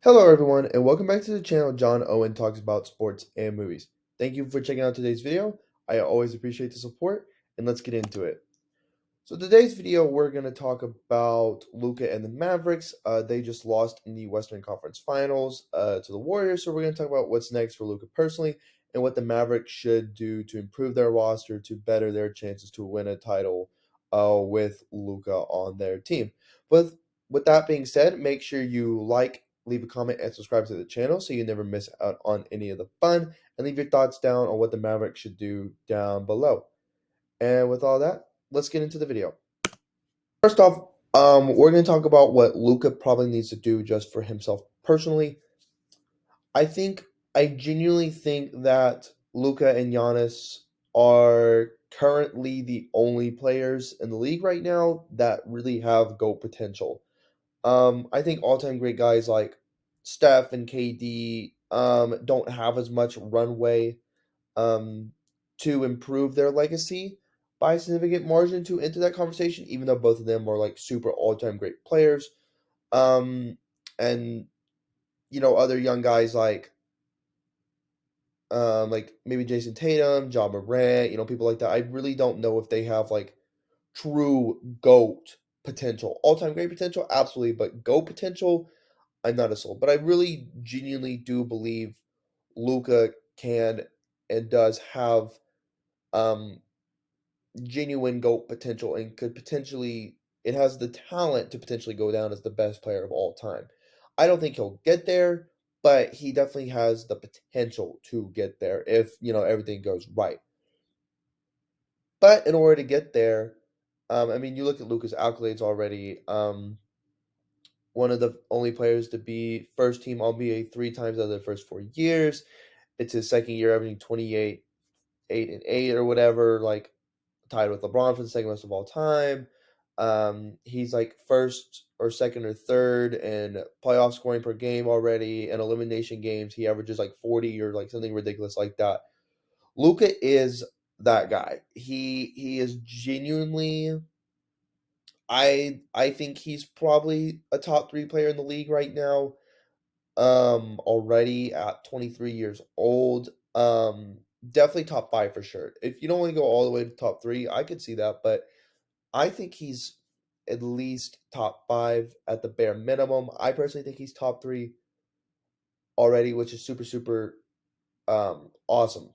Hello, everyone, and welcome back to the channel. John Owen talks about sports and movies. Thank you for checking out today's video. I always appreciate the support, and let's get into it. So today's video, we're going to talk about Luka and the Mavericks. They just lost in the Western Conference Finals to the Warriors, so we're going to talk about what's next for Luka personally and what the Mavericks should do to improve their roster to better their chances to win a title with Luka on their team. But with that being said, make sure you like, leave a comment, and subscribe to the channel so you never miss out on any of the fun, and leave your thoughts down on what the Mavericks should do down below. And with all that, let's get into the video. First off, we're going to talk about what Luka probably needs to do just for himself personally. I think I genuinely think that Luka and Giannis are currently the only players in the league right now that really have GOAT potential. I think all-time great guys like Steph and KD don't have as much runway um, to improve their legacy by a significant margin to enter that conversation, even though both of them are like super all-time great players. Um, and other young guys like maybe Jason Tatum, John Morant, people like that. I really don't know if they have like true GOAT potential. All-time great potential, absolutely, but GOAT potential, I'm not as sold. But I really genuinely do believe Luca can and does have um genuine GOAT potential and could potentially it has the talent to potentially go down as the best player of all time. I don't think he'll get there, but he definitely has the potential to get there if, everything goes right. But in order to get there, I mean, you look at Luka's accolades already. One of the only players to be first team All NBA three times out of the first 4 years. It's his second year averaging 28, 8 and 8 or whatever. Like tied with LeBron for the second most of all time. He's like first or second or third in playoff scoring per game already. In elimination games, he averages like 40 or like something ridiculous like that. Luka is that guy. He is genuinely. I think he's probably a top three player in the league right now. Already at 23 years old. Definitely top five for sure. If you don't want to go all the way to top three, I could see that, but I think he's at least top five at the bare minimum. I personally think he's top three already, which is super, super awesome.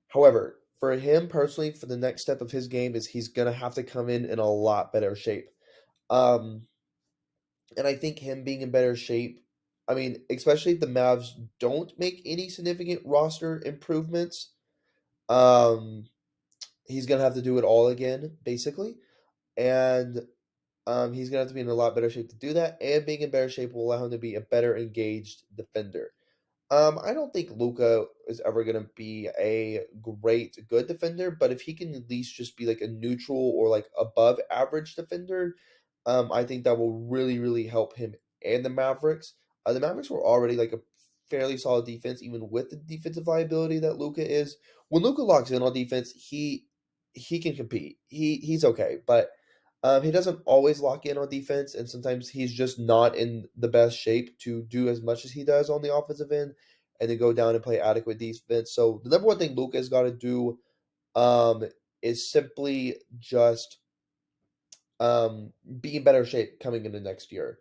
However, for him personally, for the next step of his game is he's gonna have to come in a lot better shape. Um, and I think him being in better shape, I mean, especially if the Mavs don't make any significant roster improvements, um, he's gonna have to do it all again, basically. And he's going to have to be in a lot better shape to do that, and being in better shape will allow him to be a better engaged defender. I don't think Luka is ever going to be a great good defender, but if he can at least just be like a neutral or like above average defender, I think that will really, really help him and the Mavericks. The Mavericks were already like a fairly solid defense, even with the defensive liability that Luka is. When Luka locks in on defense, he can compete. He's okay, but he doesn't always lock in on defense, and sometimes he's just not in the best shape to do as much as he does on the offensive end, and then go down and play adequate defense. So the number one thing Luka's got to do um, is simply just be in better shape coming into next year.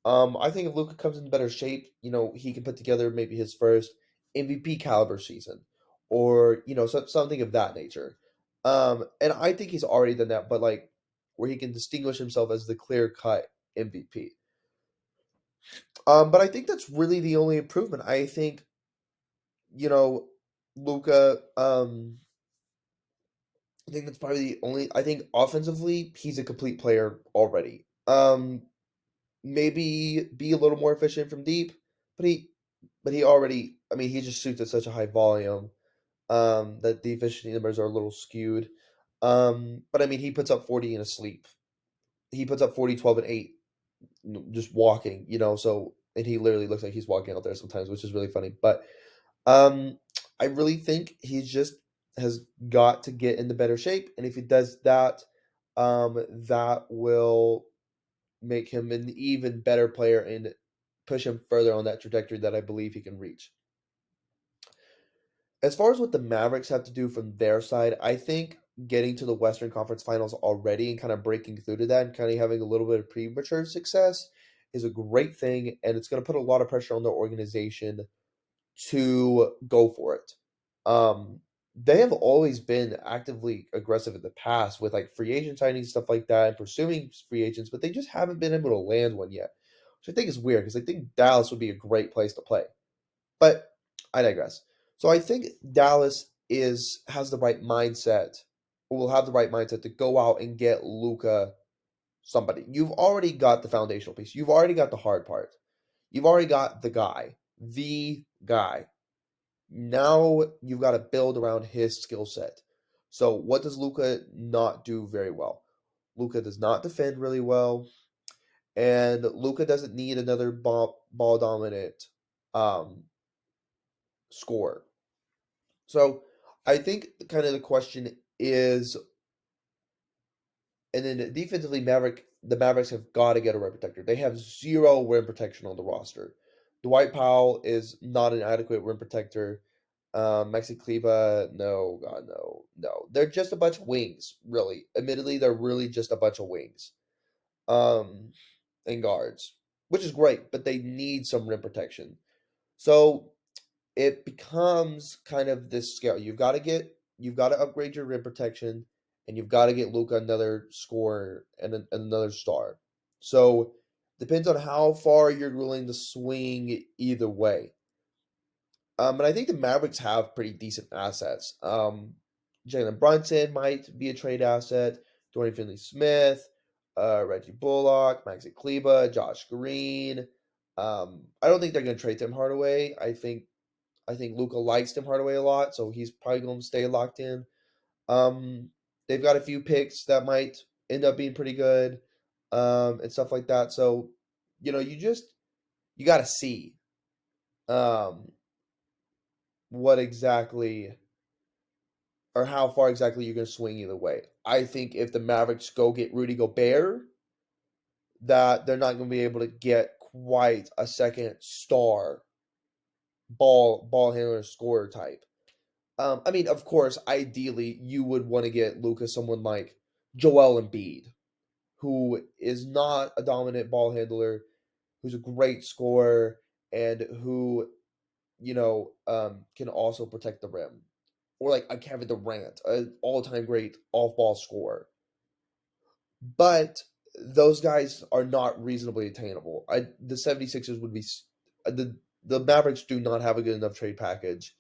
I think if Luka comes in better shape, he can put together maybe his first MVP caliber season, or something of that nature. And I think he's already done that, but like where he can distinguish himself as the clear cut MVP. But I think that's really the only improvement. I think you know Luka. I think that's probably the only. I think offensively, he's a complete player already. Maybe be a little more efficient from deep, but he already. I mean, he just shoots at such a high volume that the efficiency numbers are a little skewed. But I mean, he puts up 40 in a sleep. He puts up 40, 12, and 8 just walking, so and he literally looks like he's walking out there sometimes, which is really funny. But um I really think he just has got to get into better shape, and if he does that, that will make him an even better player and push him further on that trajectory that I believe he can reach. As far as what the Mavericks have to do from their side, I think getting to the Western Conference Finals already and kind of breaking through to that and kind of having a little bit of premature success is a great thing, and it's going to put a lot of pressure on the organization to go for it. Um, they have always been actively aggressive in the past with like free agent signings, stuff like that, and pursuing free agents, but they just haven't been able to land one yet, which I think is weird because I think Dallas would be a great place to play. But I digress. So I think Dallas is has the right mindset, or will have the right mindset to go out and get Luka somebody. You've already got the foundational piece. You've already got the hard part. You've already got the guy. The guy. Now you've got to build around his skill set. So what does Luka not do very well? Luka does not defend really well, and Luka doesn't need another ball dominant um, scorer. So I think kind of the question is, and then defensively, the Mavericks have got to get a rim protector. They have zero rim protection on the roster. Dwight Powell is not an adequate rim protector. Maxi Kleba, no, God, no, no. They're just a bunch of wings, really. Admittedly, they're really just a bunch of wings, um, and guards, which is great, but they need some rim protection. So it becomes kind of this scale. You've got to upgrade your rim protection, and you've got to get Luka another scorer and another star. So depends on how far you're willing to swing either way. And I think the Mavericks have pretty decent assets. Jalen Brunson might be a trade asset. Dorian Finney-Smith, Reggie Bullock, Maxi Kleba, Josh Green. I don't think they're going to trade Tim Hardaway. I think Luka likes Tim Hardaway a lot, so he's probably going to stay locked in. Um, they've got a few picks that might end up being pretty good, and stuff like that. So, you got to see um, what exactly or how far exactly you're going to swing either way. I think if the Mavericks go get Rudy Gobert, that they're not going to be able to get quite a second star ball handler scorer type. I mean, of course, ideally, you would want to get Luka someone like Joel Embiid, who is not a dominant ball handler, who's a great scorer, and who can also protect the rim, or like a Kevin Durant, an all-time great off-ball scorer. But those guys are not reasonably attainable. The 76ers would be the Mavericks do not have a good enough trade package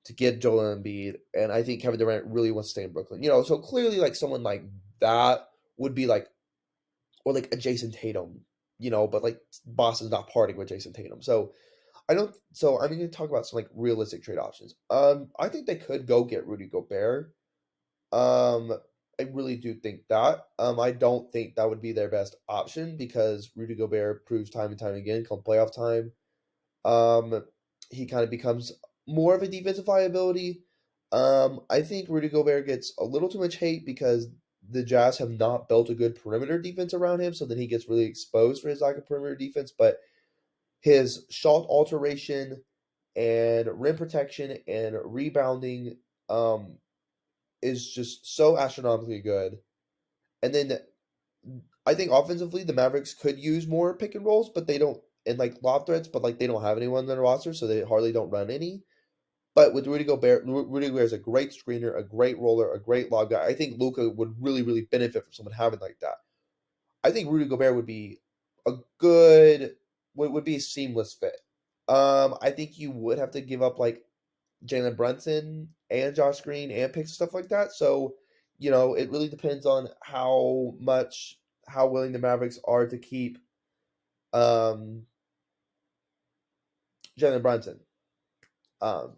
to get Joel Embiid, and I think Kevin Durant really wants to stay in Brooklyn. So clearly, like someone like that would be like, or like a Jason Tatum, but like Boston's not parting with Jason Tatum, so I don't. So I'm going to talk about some like realistic trade options. I think they could go get Rudy Gobert. Um, I really do think that. I don't think that would be their best option because Rudy Gobert proves time and time again, come playoff time, um, he kind of becomes more of a defensive liability. I think Rudy Gobert gets a little too much hate because the Jazz have not built a good perimeter defense around him, so then he gets really exposed for his lack of perimeter defense. But his shot alteration and rim protection and rebounding um, is just so astronomically good. And then I think offensively, the Mavericks could use more pick and rolls, but they don't, and like lob threats, but like they don't have anyone on their roster, so they hardly don't run any. But with Rudy Gobert is a great screener, a great roller, a great lob guy. I think Luka would really, really benefit from someone having like that. I think Rudy Gobert would be a good, would be a seamless fit. I think you would have to give up like Jalen Brunson and Josh Green and picks and stuff like that. So, it really depends on how willing the Mavericks are to keep um, Jalen Brunson. Um,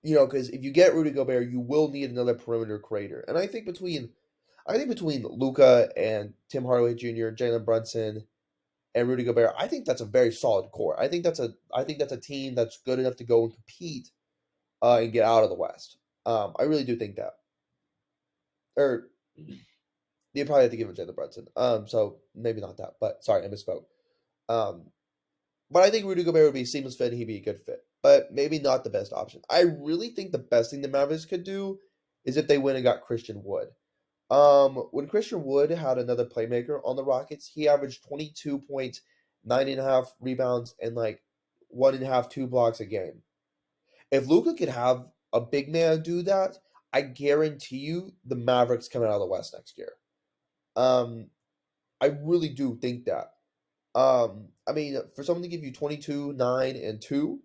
because if you get Rudy Gobert, you will need another perimeter creator. And I think between Luka and Tim Hardaway Jr., Jalen Brunson, and Rudy Gobert, I think that's a very solid core. I think that's a team that's good enough to go and compete and get out of the West. I really do think that. Or you probably have to give it to Jalen Brunson. So maybe not that, but sorry, I misspoke. Um, But I think Rudy Gobert would be a seamless fit and he'd be a good fit. But maybe not the best option. I really think the best thing the Mavericks could do is if they went and got Christian Wood. When Christian Wood had another playmaker on the Rockets, he averaged 22 points, 9.5 rebounds, and like 1.5, 2 blocks a game. If Luka could have a big man do that, I guarantee you the Mavericks coming out of the West next year. Um, I really do think that. I mean, for someone to give you 22, 9, and 2,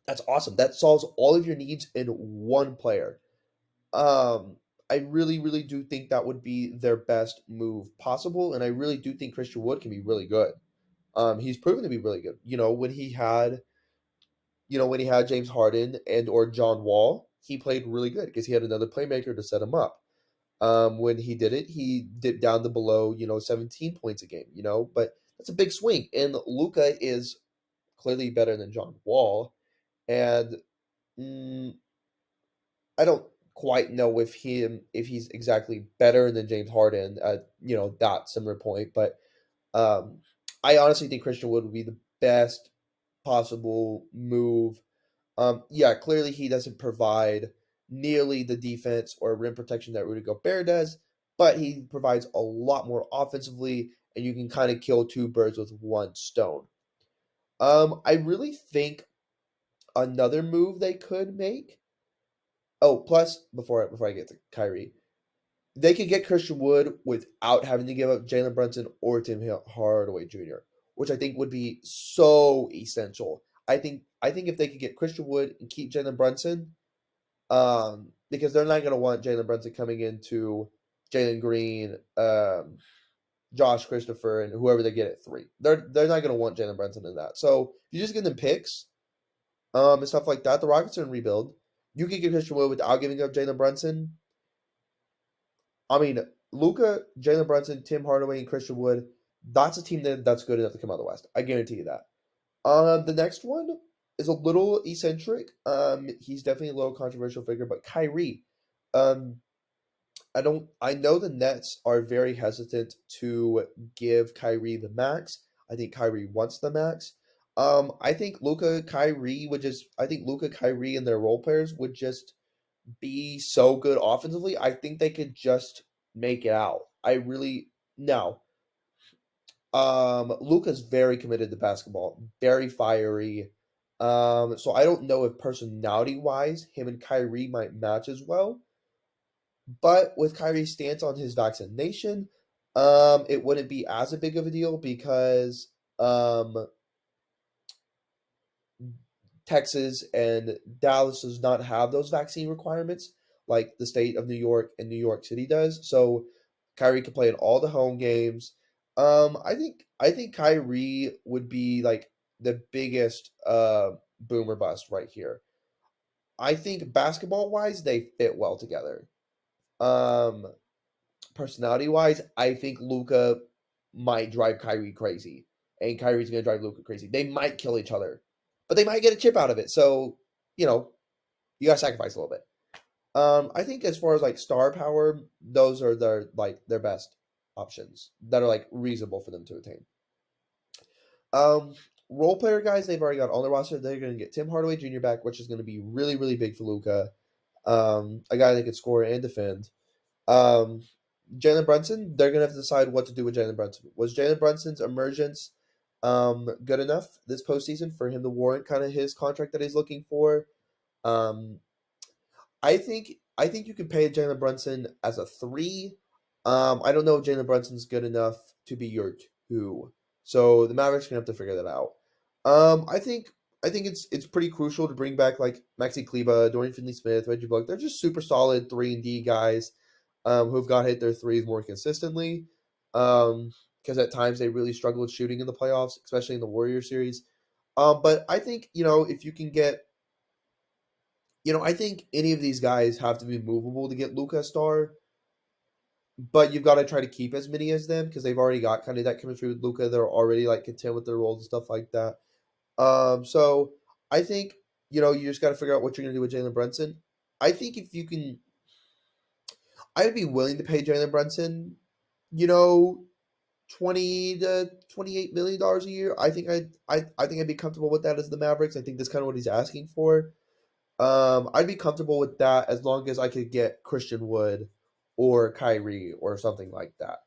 that's awesome. That solves all of your needs in one player. Um, I really, really do think that would be their best move possible, and I really do think Christian Wood can be really good. He's proven to be really good. When he had James Harden and or John Wall, he played really good because he had another playmaker to set him up. When he did it, he dipped down to below 17 points a game. But that's a big swing, and Luca is clearly better than John Wall, and mm, I don't quite know if he's exactly better than James Harden at that similar point, but um, I honestly think Christian Wood would be the best possible move. Yeah, clearly he doesn't provide nearly the defense or rim protection that Rudy Gobert does, but he provides a lot more offensively, and you can kind of kill two birds with one stone. I really think another move they could make. Oh, plus before I get to Kyrie, they could get Christian Wood without having to give up Jalen Brunson or Tim Hardaway Jr., which I think would be so essential. I think if they could get Christian Wood and keep Jalen Brunson, because they're not going to want Jalen Brunson coming into Jalen Green, Josh Christopher, and whoever they get at three. They're not going to want Jalen Brunson in that. So if you just get them picks, and stuff like that, the Rockets are in rebuild. You can get Christian Wood without giving up Jalen Brunson. I mean, Luka, Jalen Brunson, Tim Hardaway, and Christian Wood. That's a team that's good enough to come out of the West. I guarantee you that. The next one is a little eccentric. He's definitely a little controversial figure, but Kyrie. Um, I know the Nets are very hesitant to give Kyrie the max. I think Kyrie wants the max. I think Luka, Kyrie, and their role players would just be so good offensively. I think they could just make it out. I really now. Luka's very committed to basketball, very fiery. So I don't know if personality wise, him and Kyrie might match as well. But with Kyrie's stance on his vaccination, it wouldn't be as a big of a deal because um, Texas and Dallas does not have those vaccine requirements like the state of New York and New York City does. So Kyrie could play in all the home games. I think Kyrie would be like the biggest boomer bust right here. I think basketball wise they fit well together. Um, Personality wise, I think Luca might drive Kyrie crazy, and Kyrie's gonna drive Luca crazy. They might kill each other, but they might get a chip out of it. So you know, you gotta sacrifice a little bit. I think as far as like star power, those are their best options that are like reasonable for them to attain. Um, Role player guys, they've already got on the roster. They're gonna get Tim Hardaway Jr. back, which is gonna be really really big for Luca. A guy that could score and defend. Um, Jalen Brunson, they're gonna have to decide what to do with Jalen Brunson. Was Jalen Brunson's emergence good enough this postseason for him to warrant kind of his contract that he's looking for? Um, I think you could pay Jalen Brunson as a three. I don't know if Jalen Brunson's good enough to be your two. So the Mavericks gonna have to figure that out. I think it's pretty crucial to bring back like Maxi Kleba, Dorian Finney-Smith, Reggie Bullock. They're just super solid 3 and D guys who've got to hit their threes more consistently. Because at times they really struggled shooting in the playoffs, especially in the Warrior series. But I think if you can get I think any of these guys have to be movable to get Luka a star, but you've got to try to keep as many as them because they've already got kind of that chemistry with Luka. They're already like content with their roles and stuff like that. So I think you just got to figure out what you're gonna do with Jalen Brunson. I think if you can, I would be willing to pay Jalen Brunson, you know, $20 to $28 million a year. I think I'd be comfortable with that as the Mavericks. I think that's kind of what he's asking for. I'd be comfortable with that as long as I could get Christian Wood or Kyrie or something like that.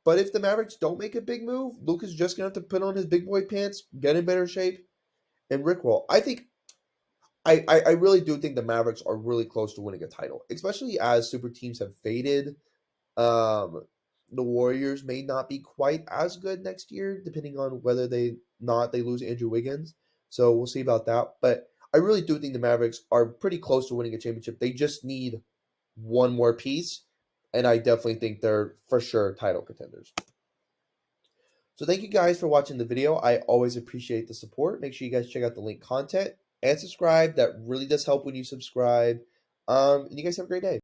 But if the Mavericks don't make a big move, Luka's just gonna have to put on his big boy pants, get in better shape, and rickroll. I really do think the Mavericks are really close to winning a title, especially as super teams have faded. Um, the Warriors may not be quite as good next year, depending on whether they lose Andrew Wiggins. So we'll see about that. But I really do think the Mavericks are pretty close to winning a championship. They just need one more piece, and I definitely think they're for sure title contenders. So thank you guys for watching the video. I always appreciate the support. Make sure you guys check out the link content and subscribe. That really does help when you subscribe. And you guys have a great day.